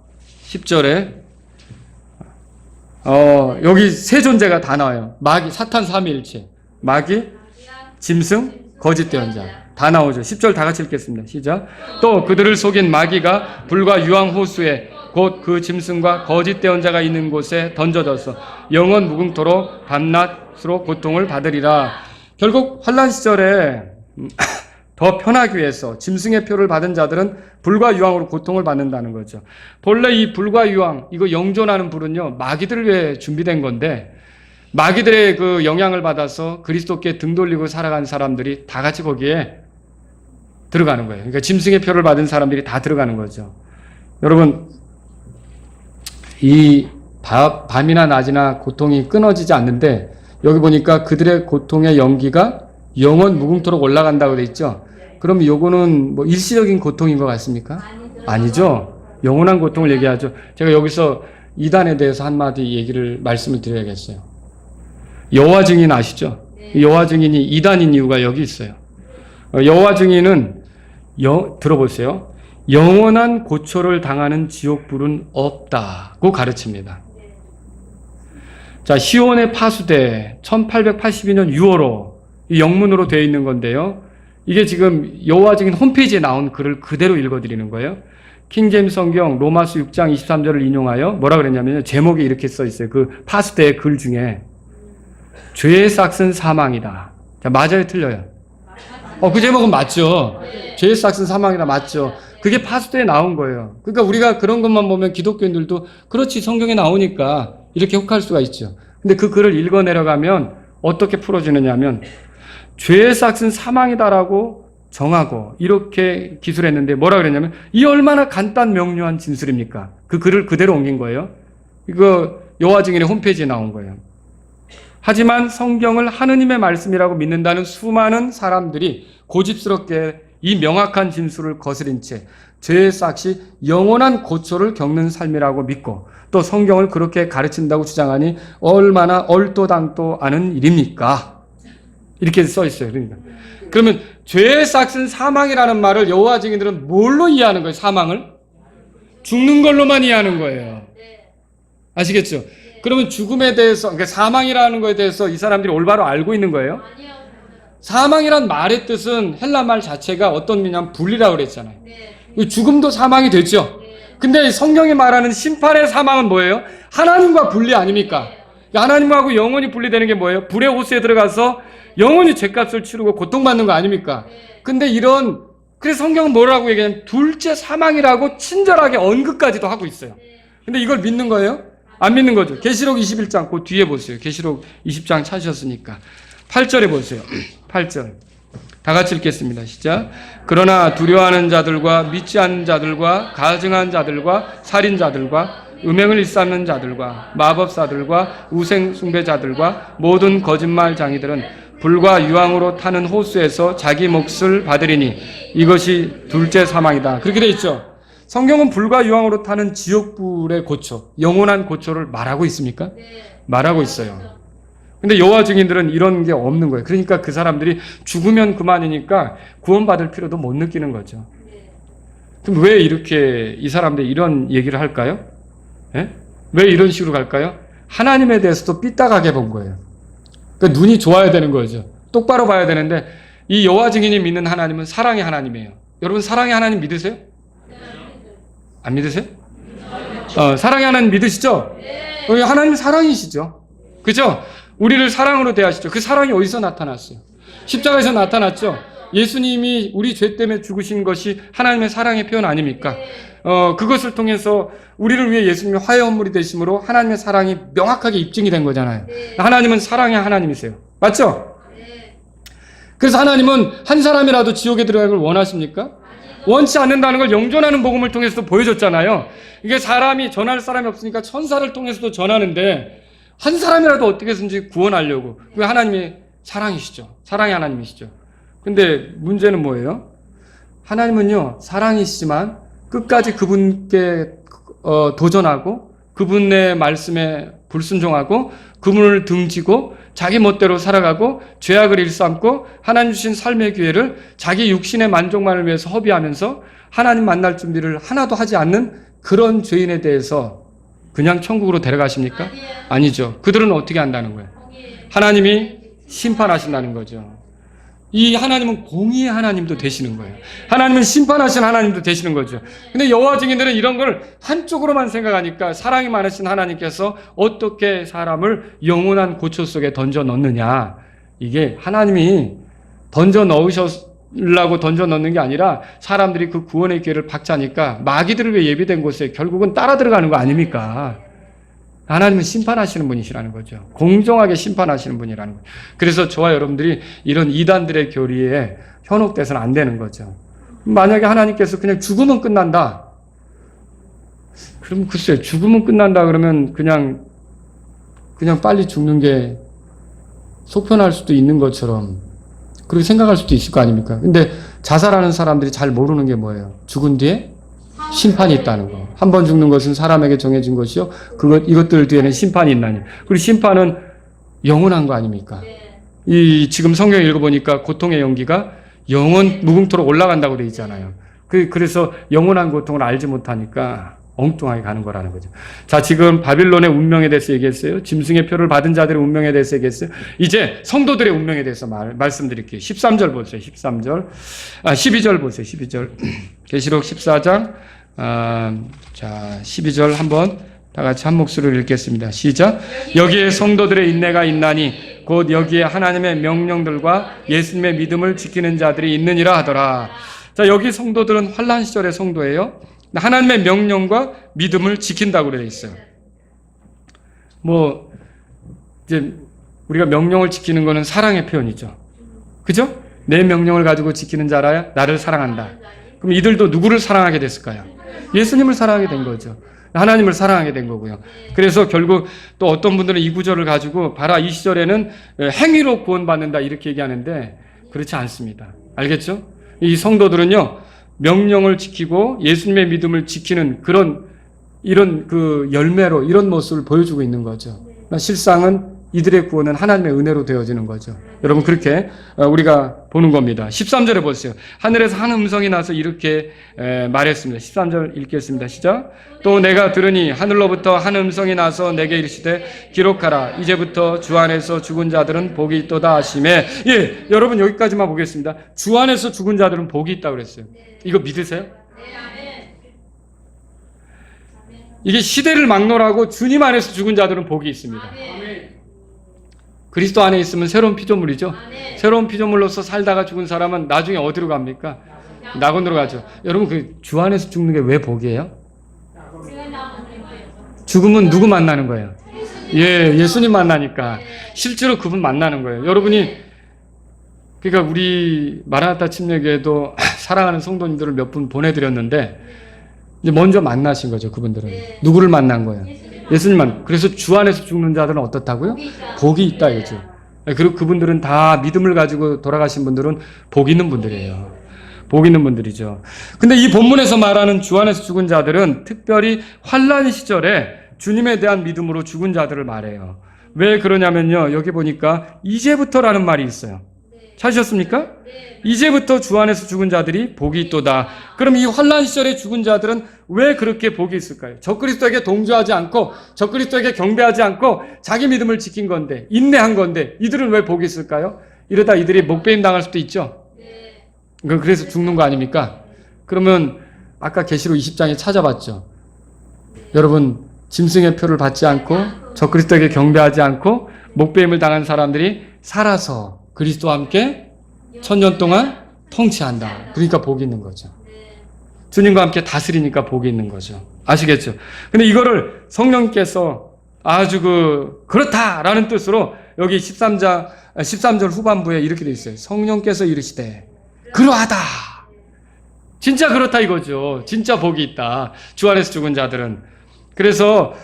10절에 여기 세 존재가 다 나와요. 마귀, 사탄 삼위일체, 마귀, 짐승, 거짓 대언자 다 나오죠. 10절 다 같이 읽겠습니다. 시작. 또 그들을 속인 마귀가 불과 유황 호수에 곧 그 짐승과 거짓 대언자가 있는 곳에 던져져서 영원 무궁토록 밤낮으로 고통을 받으리라. 결국 환난 시절에 더 편하기 위해서 짐승의 표를 받은 자들은 불과 유황으로 고통을 받는다는 거죠. 본래 이 불과 유황, 이거 영존하는 불은요, 마귀들을 위해 준비된 건데, 마귀들의 그 영향을 받아서 그리스도께 등 돌리고 살아간 사람들이 다 같이 거기에 들어가는 거예요. 그러니까 짐승의 표를 받은 사람들이 다 들어가는 거죠. 여러분, 이 밤이나 낮이나 고통이 끊어지지 않는데, 여기 보니까 그들의 고통의 연기가 영원 무궁토록 올라간다고 돼 있죠. 그럼 요거는 뭐 일시적인 고통인 것 같습니까? 아니죠. 영원한 고통을 얘기하죠. 제가 여기서 이단에 대해서 한마디 말씀을 드려야겠어요. 여호와 증인 아시죠? 여호와 증인이 이단인 이유가 여기 있어요. 여호와 증인은 들어보세요. 영원한 고초를 당하는 지옥불은 없다고 가르칩니다. 자, 시온의 파수대 1882년 6월호 이 영문으로 되어 있는 건데요. 이게 지금 여호와 증인 홈페이지에 나온 글을 그대로 읽어드리는 거예요. 킹제임스 성경 로마서 6장 23절을 인용하여 뭐라 그랬냐면요. 제목이 이렇게 써 있어요. 그 파수대의 글 중에 죄의 싹은 사망이다. 자, 맞아요, 틀려요? 그 제목은 맞죠. 죄의 싹은 사망이다, 맞죠. 그게 파수대에 나온 거예요. 그러니까 우리가 그런 것만 보면 기독교인들도 그렇지, 성경에 나오니까 이렇게 혹할 수가 있죠. 근데 그 글을 읽어 내려가면 어떻게 풀어지느냐면 죄의 싹은 사망이다라고 정하고 이렇게 기술했는데 뭐라 그랬냐면 이 얼마나 간단 명료한 진술입니까? 그 글을 그대로 옮긴 거예요. 이거 여호와 증인의 홈페이지에 나온 거예요. 하지만 성경을 하느님의 말씀이라고 믿는다는 수많은 사람들이 고집스럽게 이 명확한 진술을 거스린 채 죄의 싹이 영원한 고초를 겪는 삶이라고 믿고 또 성경을 그렇게 가르친다고 주장하니 얼마나 얼토당토 않은 일입니까? 이렇게 써 있어요. 그러면 죄의 싹은 사망이라는 말을 여호와 증인들은 뭘로 이해하는 거예요? 사망을? 죽는 걸로만 이해하는 거예요. 아시겠죠? 그러면 죽음에 대해서, 그러니까 사망이라는 거에 대해서 이 사람들이 올바로 알고 있는 거예요? 아니요. 사망이란 말의 뜻은 헬라 말 자체가 어떤 의미냐면 분리라고 그랬잖아요. 네. 죽음도 사망이 되죠. 네. 근데 성경이 말하는 심판의 사망은 뭐예요? 하나님과 분리 아닙니까? 하나님하고 영원히 분리되는 게 뭐예요? 불의 호수에 들어가서 영원히 죄값을 치르고 고통받는 거 아닙니까? 근데 그래서 성경은 뭐라고 얘기하냐면 둘째 사망이라고 친절하게 언급까지도 하고 있어요. 근데 이걸 믿는 거예요? 안 믿는 거죠. 계시록 21장 그 뒤에 보세요. 계시록 20장 찾으셨으니까 8절에 보세요. 8절 다 같이 읽겠습니다. 시작. 그러나 두려워하는 자들과 믿지 않는 자들과 가증한 자들과 살인자들과 음행을 일삼는 자들과 마법사들과 우생 숭배자들과 모든 거짓말장이들은 불과 유황으로 타는 호수에서 자기 몫을 받으리니 이것이 둘째 사망이다. 그렇게 돼 있죠. 성경은 불과 유황으로 타는 지옥불의 고초, 영원한 고초를 말하고 있습니까? 말하고 있어요. 근데 여호와 증인들은 이런 게 없는 거예요. 그러니까 그 사람들이 죽으면 그만이니까 구원받을 필요도 못 느끼는 거죠. 그럼 왜 이렇게 이 사람들이 이런 얘기를 할까요? 예? 왜 이런 식으로 갈까요? 하나님에 대해서도 삐딱하게 본 거예요. 그러니까 눈이 좋아야 되는 거죠. 똑바로 봐야 되는데 이 여호와 증인이 믿는 하나님은 사랑의 하나님이에요. 여러분 사랑의 하나님 믿으세요? 안 믿으세요? 사랑의 하나님 믿으시죠? 하나님 사랑이시죠. 그죠? 우리를 사랑으로 대하시죠. 그 사랑이 어디서 나타났어요? 십자가에서 나타났죠. 예수님이 우리 죄 때문에 죽으신 것이 하나님의 사랑의 표현 아닙니까? 그것을 통해서 우리를 위해 예수님이 화해 헌물이 되심으로 하나님의 사랑이 명확하게 입증이 된 거잖아요. 하나님은 사랑의 하나님이세요. 맞죠? 그래서 하나님은 한 사람이라도 지옥에 들어가는 걸 원하십니까? 원치 않는다는 걸 영존하는 복음을 통해서도 보여줬잖아요. 이게 사람이 전할 사람이 없으니까 천사를 통해서도 전하는데 한 사람이라도 어떻게 해서든지 구원하려고. 그게 하나님의 사랑이시죠. 사랑의 하나님이시죠. 근데 문제는 뭐예요? 하나님은요, 사랑이시지만 끝까지 그분께 도전하고 그분의 말씀에 불순종하고 그분을 등지고 자기 멋대로 살아가고 죄악을 일삼고 하나님 주신 삶의 기회를 자기 육신의 만족만을 위해서 허비하면서 하나님 만날 준비를 하나도 하지 않는 그런 죄인에 대해서 그냥 천국으로 데려가십니까? 아니죠. 그들은 어떻게 한다는 거예요? 하나님이 심판하신다는 거죠. 이 하나님은 공의의 하나님도 되시는 거예요. 하나님은 심판하신 하나님도 되시는 거죠. 근데 여호와 증인들은 이런 걸 한쪽으로만 생각하니까 사랑이 많으신 하나님께서 어떻게 사람을 영원한 고초 속에 던져 넣느냐. 이게 하나님이 던져 넣으시려고 던져 넣는 게 아니라 사람들이 그 구원의 기회를 박차니까 마귀들을 위해 예비된 곳에 결국은 따라 들어가는 거 아닙니까? 하나님은 심판하시는 분이시라는 거죠. 공정하게 심판하시는 분이라는 거죠. 그래서 저와 여러분들이 이런 이단들의 교리에 현혹돼서는 안 되는 거죠. 만약에 하나님께서 그냥 죽으면 끝난다. 그럼 글쎄요, 죽으면 끝난다 그러면 그냥 빨리 죽는 게 속편할 수도 있는 것처럼 그렇게 생각할 수도 있을 거 아닙니까? 근데 자살하는 사람들이 잘 모르는 게 뭐예요? 죽은 뒤에 심판이 있다는 거. 한 번 죽는 것은 사람에게 정해진 것이요. 이것들 뒤에는 심판이 있나니. 그리고 심판은 영원한 거 아닙니까? 지금 성경 읽어보니까 고통의 연기가 영원 무궁토록 올라간다고 되어 있잖아요. 그래서 영원한 고통을 알지 못하니까 엉뚱하게 가는 거라는 거죠. 자, 지금 바빌론의 운명에 대해서 얘기했어요. 짐승의 표를 받은 자들의 운명에 대해서 얘기했어요. 이제 성도들의 운명에 대해서 말씀드릴게요. 13절 보세요. 12절 보세요. 12절. 계시록 14장. 자, 12절 한번 다 같이 한 목소리로 읽겠습니다. 시작. 여기에 성도들의 인내가 있나니 곧 여기에 하나님의 명령들과 예수님의 믿음을 지키는 자들이 있느니라 하더라. 자, 여기 성도들은 환난 시절의 성도예요. 하나님의 명령과 믿음을 지킨다고 되어 있어요. 이제 우리가 명령을 지키는 것은 사랑의 표현이죠. 그죠? 내 명령을 가지고 지키는 자라야 나를 사랑한다. 그럼 이들도 누구를 사랑하게 됐을까요? 예수님을 사랑하게 된 거죠. 하나님을 사랑하게 된 거고요. 그래서 결국 또 어떤 분들은 이 구절을 가지고 봐라, 이 시절에는 행위로 구원받는다 이렇게 얘기하는데 그렇지 않습니다. 알겠죠? 이 성도들은요, 명령을 지키고 예수님의 믿음을 지키는 이런 그 열매로 이런 모습을 보여주고 있는 거죠. 실상은 이들의 구원은 하나님의 은혜로 되어지는 거죠. 여러분 그렇게 우리가 보는 겁니다. 13절에 보세요. 하늘에서 한 음성이 나서 이렇게 말했습니다. 13절 읽겠습니다. 시작. 또 내가 들으니 하늘로부터 한 음성이 나서 내게 이르시되 기록하라. 이제부터 주 안에서 죽은 자들은 복이 있도다 하시매. 예, 여러분 여기까지만 보겠습니다. 주 안에서 죽은 자들은 복이 있다고 그랬어요. 이거 믿으세요? 이게 시대를 막론하고 주님 안에서 죽은 자들은 복이 있습니다. 그리스도 안에 있으면 새로운 피조물이죠. 새로운 피조물로서 살다가 죽은 사람은 나중에 어디로 갑니까? 낙원으로 가죠. 여러분 그 주 안에서 죽는 게 왜 복이에요? 죽으면 누구 만나는 거예요? 예, 예수님 만나니까 실제로 그분 만나는 거예요. 여러분이 그러니까 우리 마라나타 침례교회도 사랑하는 성도님들을 몇 분 보내드렸는데 이제 먼저 만나신 거죠. 그분들은 누구를 만난 거예요? 예수님만. 그래서 주 안에서 죽는 자들은 어떻다고요? 복이 있다 이거죠. 그리고 그분들은 다 믿음을 가지고 돌아가신 분들은 복 있는 분들이에요. 복 있는 분들이죠. 근데 이 본문에서 말하는 주 안에서 죽은 자들은 특별히 환난 시절에 주님에 대한 믿음으로 죽은 자들을 말해요. 왜 그러냐면요. 여기 보니까 이제부터라는 말이 있어요. 찾으셨습니까? 이제부터 주 안에서 죽은 자들이 복이 있도다. 그럼 이 환난 시절에 죽은 자들은 왜 그렇게 복이 있을까요? 적그리스도에게 동조하지 않고 적그리스도에게 경배하지 않고 자기 믿음을 지킨 건데 인내한 건데 이들은 왜 복이 있을까요? 이러다 이들이 목배임 당할 수도 있죠. 그래서 죽는 거 아닙니까? 그러면 아까 계시록 20장에 찾아봤죠. 여러분 짐승의 표를 받지 않고 적그리스도에게 경배하지 않고 목배임을 당한 사람들이 살아서 그리스도와 함께 천년 동안 통치한다. 그러니까 복이 있는 거죠. 주님과 함께 다스리니까 복이 있는 거죠. 아시겠죠? 근데 이거를 성령께서 아주 그렇다라는 뜻으로 여기 13절 후반부에 이렇게 돼 있어요. 성령께서 이르시되 그러하다. 진짜 그렇다 이거죠. 진짜 복이 있다. 주 안에서 죽은 자들은. 그래서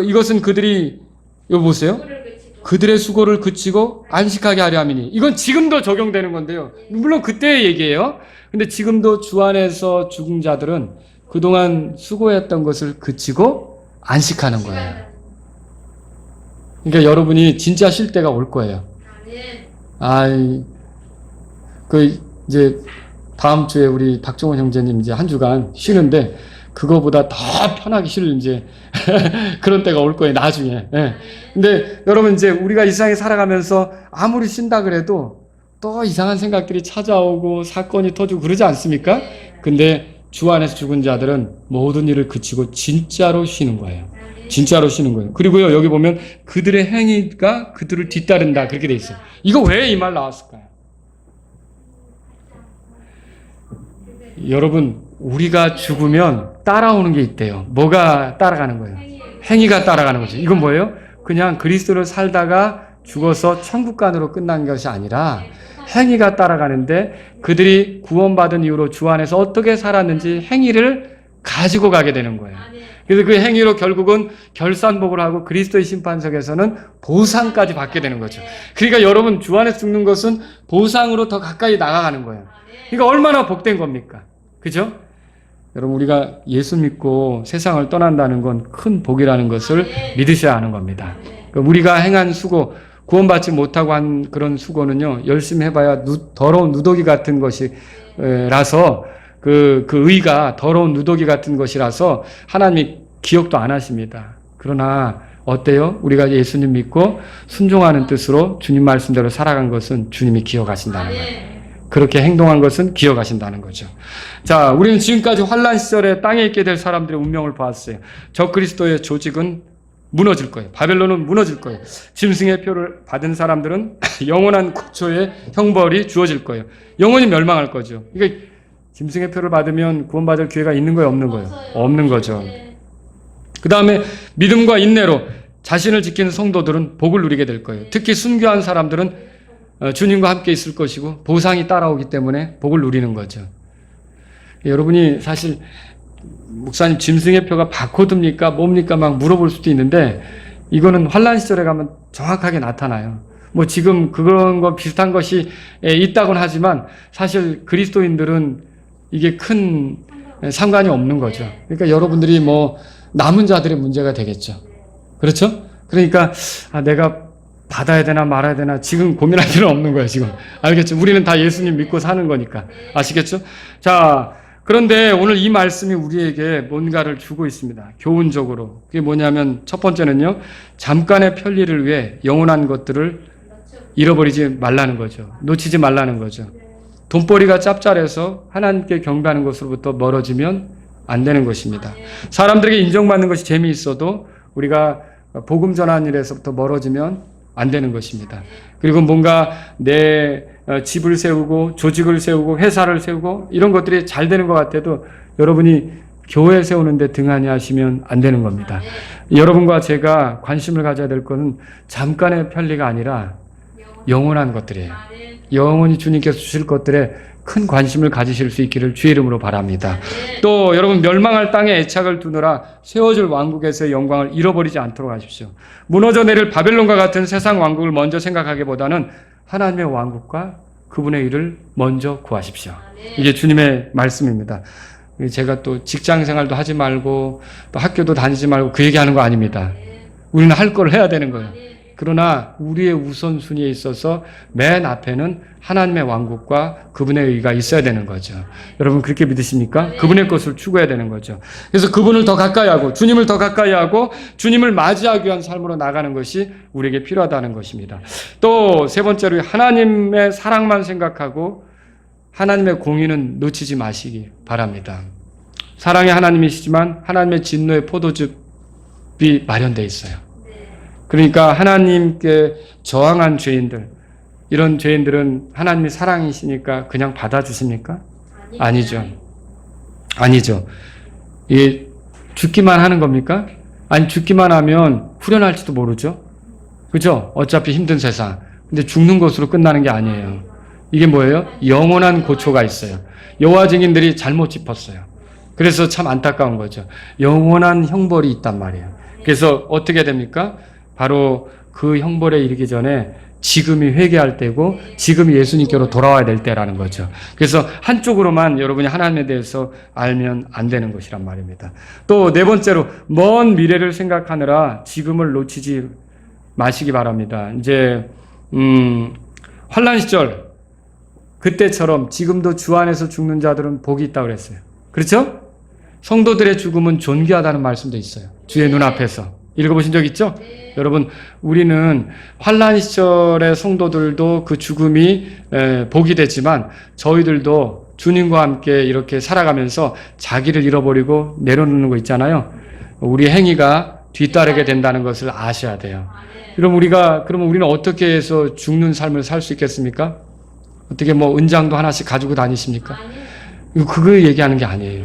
이것은 그들이 여기 보세요. 그들의 수고를 그치고 안식하게 하려 함이니. 이건 지금도 적용되는 건데요. 물론 그때의 얘기예요. 근데 지금도 주 안에서 죽은 자들은 그동안 수고했던 것을 그치고 안식하는 거예요. 그러니까 여러분이 진짜 쉴 때가 올 거예요. 이제 다음 주에 우리 박종원 형제님 이제 한 주간 쉬는데 그거보다 더 편하게 쉴 이제 그런 때가 올 거예요, 나중에. 예. 근데 여러분 이제 우리가 이 세상에 살아가면서 아무리 쉰다 그래도 또 이상한 생각들이 찾아오고 사건이 터지고 그러지 않습니까? 근데 주 안에서 죽은 자들은 모든 일을 그치고 진짜로 쉬는 거예요. 진짜로 쉬는 거예요. 그리고요, 여기 보면 그들의 행위가 그들을 뒤따른다. 그렇게 돼 있어요. 이거 왜 이 말 나왔을까요? 여러분, 우리가 죽으면 따라오는 게 있대요. 뭐가 따라가는 거예요? 행위가 따라가는 거죠. 이건 뭐예요? 그냥 그리스도를 살다가 죽어서 천국간으로 끝난 것이 아니라 행위가 따라가는데 그들이 구원받은 이후로 주 안에서 어떻게 살았는지 행위를 가지고 가게 되는 거예요. 그래서 그 행위로 결국은 결산복을 하고 그리스도의 심판석에서는 보상까지 받게 되는 거죠. 그러니까 여러분 주 안에서 죽는 것은 보상으로 더 가까이 나아가는 거예요. 그러니까 얼마나 복된 겁니까? 그죠? 여러분 우리가 예수 믿고 세상을 떠난다는 건 큰 복이라는 것을 믿으셔야 하는 겁니다. 우리가 행한 수고, 구원받지 못하고 한 그런 수고는요, 열심히 해봐야 더러운 누더기 같은 것이라서 그 의가 더러운 누더기 같은 것이라서 하나님이 기억도 안 하십니다. 그러나 어때요? 우리가 예수님 믿고 순종하는 뜻으로 주님 말씀대로 살아간 것은 주님이 기억하신다는 거예요. 그렇게 행동한 것은 기억하신다는 거죠. 자, 우리는 지금까지 환난 시절에 땅에 있게 될 사람들의 운명을 보았어요. 적그리스도의 조직은 무너질 거예요. 바벨론은 무너질 거예요. 짐승의 표를 받은 사람들은 영원한 고초의 형벌이 주어질 거예요. 영원히 멸망할 거죠. 그러니까 짐승의 표를 받으면 구원받을 기회가 있는 거예요, 없는 거예요? 없는 거죠. 그 다음에 믿음과 인내로 자신을 지키는 성도들은 복을 누리게 될 거예요. 특히 순교한 사람들은 주님과 함께 있을 것이고 보상이 따라오기 때문에 복을 누리는 거죠. 여러분이 사실 목사님 짐승의 표가 바코드입니까? 뭡니까? 막 물어볼 수도 있는데 이거는 환난 시절에 가면 정확하게 나타나요. 뭐 지금 그런 거 비슷한 것이 있다곤 하지만 사실 그리스도인들은 이게 큰 상관이 없는 거죠. 그러니까 여러분들이 뭐 남은 자들의 문제가 되겠죠. 그렇죠? 그러니까 내가 받아야 되나 말아야 되나 지금 고민할 필요는 없는 거예요, 지금. 알겠죠? 우리는 다 예수님 믿고 사는 거니까. 아시겠죠? 자, 그런데 오늘 이 말씀이 우리에게 뭔가를 주고 있습니다. 교훈적으로. 그게 뭐냐면 첫 번째는요. 잠깐의 편리를 위해 영원한 것들을 잃어버리지 말라는 거죠. 놓치지 말라는 거죠. 돈벌이가 짭짤해서 하나님께 경배하는 것으로부터 멀어지면 안 되는 것입니다. 사람들에게 인정받는 것이 재미있어도 우리가 복음 전하는 일에서부터 멀어지면 안 되는 것입니다. 그리고 뭔가 내 집을 세우고 조직을 세우고 회사를 세우고 이런 것들이 잘 되는 것 같아도 여러분이 교회 세우는데 등한히 하시면 안 되는 겁니다. 여러분과 제가 관심을 가져야 될 것은 잠깐의 편리가 아니라 영원한 것들이에요. 영원히 주님께서 주실 것들에 큰 관심을 가지실 수 있기를 주의 이름으로 바랍니다. 또 여러분 멸망할 땅에 애착을 두느라 세워질 왕국에서의 영광을 잃어버리지 않도록 하십시오. 무너져 내릴 바벨론과 같은 세상 왕국을 먼저 생각하기보다는 하나님의 왕국과 그분의 일을 먼저 구하십시오. 이게 주님의 말씀입니다. 제가 또 직장 생활도 하지 말고 또 학교도 다니지 말고 그 얘기하는 거 아닙니다. 우리는 할 걸 해야 되는 거예요. 그러나 우리의 우선순위에 있어서 맨 앞에는 하나님의 왕국과 그분의 의가 있어야 되는 거죠. 여러분 그렇게 믿으십니까? 그분의 것을 추구해야 되는 거죠. 그래서 그분을 더 가까이 하고 주님을 더 가까이 하고 주님을 맞이하기 위한 삶으로 나가는 것이 우리에게 필요하다는 것입니다. 또 세 번째로 하나님의 사랑만 생각하고 하나님의 공의는 놓치지 마시기 바랍니다. 사랑의 하나님이시지만 하나님의 진노의 포도즙이 마련되어 있어요. 그러니까 하나님께 저항한 죄인들, 이런 죄인들은 하나님이 사랑이시니까 그냥 받아주십니까? 아니죠. 아니죠. 이게 죽기만 하는 겁니까? 아니 죽기만 하면 후련할지도 모르죠. 그죠? 어차피 힘든 세상. 근데 죽는 것으로 끝나는 게 아니에요. 이게 뭐예요? 영원한 고초가 있어요. 여호와 증인들이 잘못 짚었어요. 그래서 참 안타까운 거죠. 영원한 형벌이 있단 말이에요. 그래서 어떻게 됩니까? 바로 그 형벌에 이르기 전에 지금이 회개할 때고 지금이 예수님께로 돌아와야 될 때라는 거죠. 그래서 한쪽으로만 여러분이 하나님에 대해서 알면 안 되는 것이란 말입니다. 또 네 번째로 먼 미래를 생각하느라 지금을 놓치지 마시기 바랍니다. 이제 환난 시절 그때처럼 지금도 주 안에서 죽는 자들은 복이 있다고 그랬어요. 그렇죠? 성도들의 죽음은 존귀하다는 말씀도 있어요. 주의 눈앞에서. 읽어보신 적 있죠? 여러분 우리는 환난 시절의 성도들도 그 죽음이 복이 되지만 저희들도 주님과 함께 이렇게 살아가면서 자기를 잃어버리고 내려놓는 거 있잖아요. 우리 행위가 뒤따르게 된다는 것을 아셔야 돼요. 그러면 우리는 어떻게 해서 죽는 삶을 살 수 있겠습니까? 어떻게 뭐 은장도 하나씩 가지고 다니십니까? 그거 얘기하는 게 아니에요.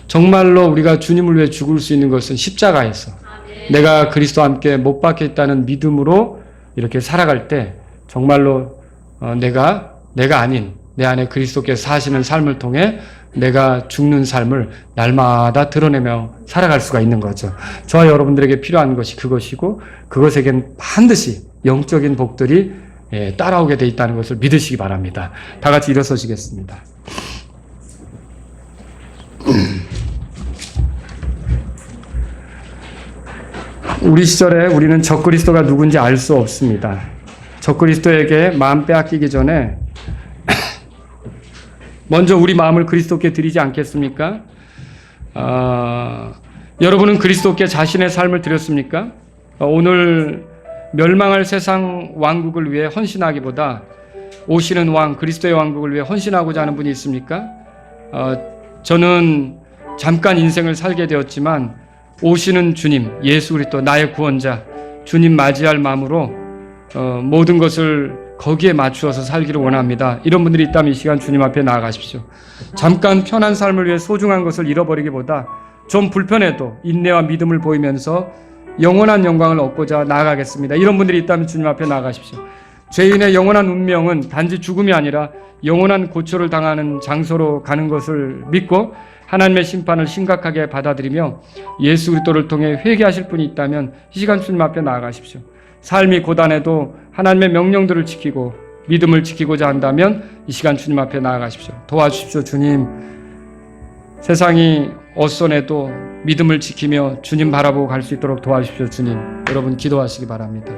정말로 우리가 주님을 위해 죽을 수 있는 것은 십자가에서 내가 그리스도와 함께 못 박혀있다는 믿음으로 이렇게 살아갈 때 정말로 내가 아닌 내 안에 그리스도께서 사시는 삶을 통해 내가 죽는 삶을 날마다 드러내며 살아갈 수가 있는 거죠. 저와 여러분들에게 필요한 것이 그것이고 그것에겐 반드시 영적인 복들이 따라오게 돼 있다는 것을 믿으시기 바랍니다. 다 같이 일어서시겠습니다. 우리 시절에 우리는 적그리스도가 누군지 알 수 없습니다. 적그리스도에게 마음 빼앗기기 전에 먼저 우리 마음을 그리스도께 드리지 않겠습니까? 여러분은 그리스도께 자신의 삶을 드렸습니까? 오늘 멸망할 세상 왕국을 위해 헌신하기보다 오시는 왕 그리스도의 왕국을 위해 헌신하고자 하는 분이 있습니까? 저는 잠깐 인생을 살게 되었지만 오시는 주님 예수 그리스도 나의 구원자 주님 맞이할 마음으로 모든 것을 거기에 맞추어서 살기를 원합니다. 이런 분들이 있다면 이 시간 주님 앞에 나아가십시오. 잠깐 편한 삶을 위해 소중한 것을 잃어버리기보다 좀 불편해도 인내와 믿음을 보이면서 영원한 영광을 얻고자 나아가겠습니다. 이런 분들이 있다면 주님 앞에 나아가십시오. 죄인의 영원한 운명은 단지 죽음이 아니라 영원한 고초를 당하는 장소로 가는 것을 믿고 하나님의 심판을 심각하게 받아들이며 예수 그리스도를 통해 회개하실 분이 있다면 이 시간 주님 앞에 나아가십시오. 삶이 고단해도 하나님의 명령들을 지키고 믿음을 지키고자 한다면 이 시간 주님 앞에 나아가십시오. 도와주십시오. 주님, 세상이 어선해도 믿음을 지키며 주님 바라보고 갈 수 있도록 도와주십시오. 주님, 여러분 기도하시기 바랍니다.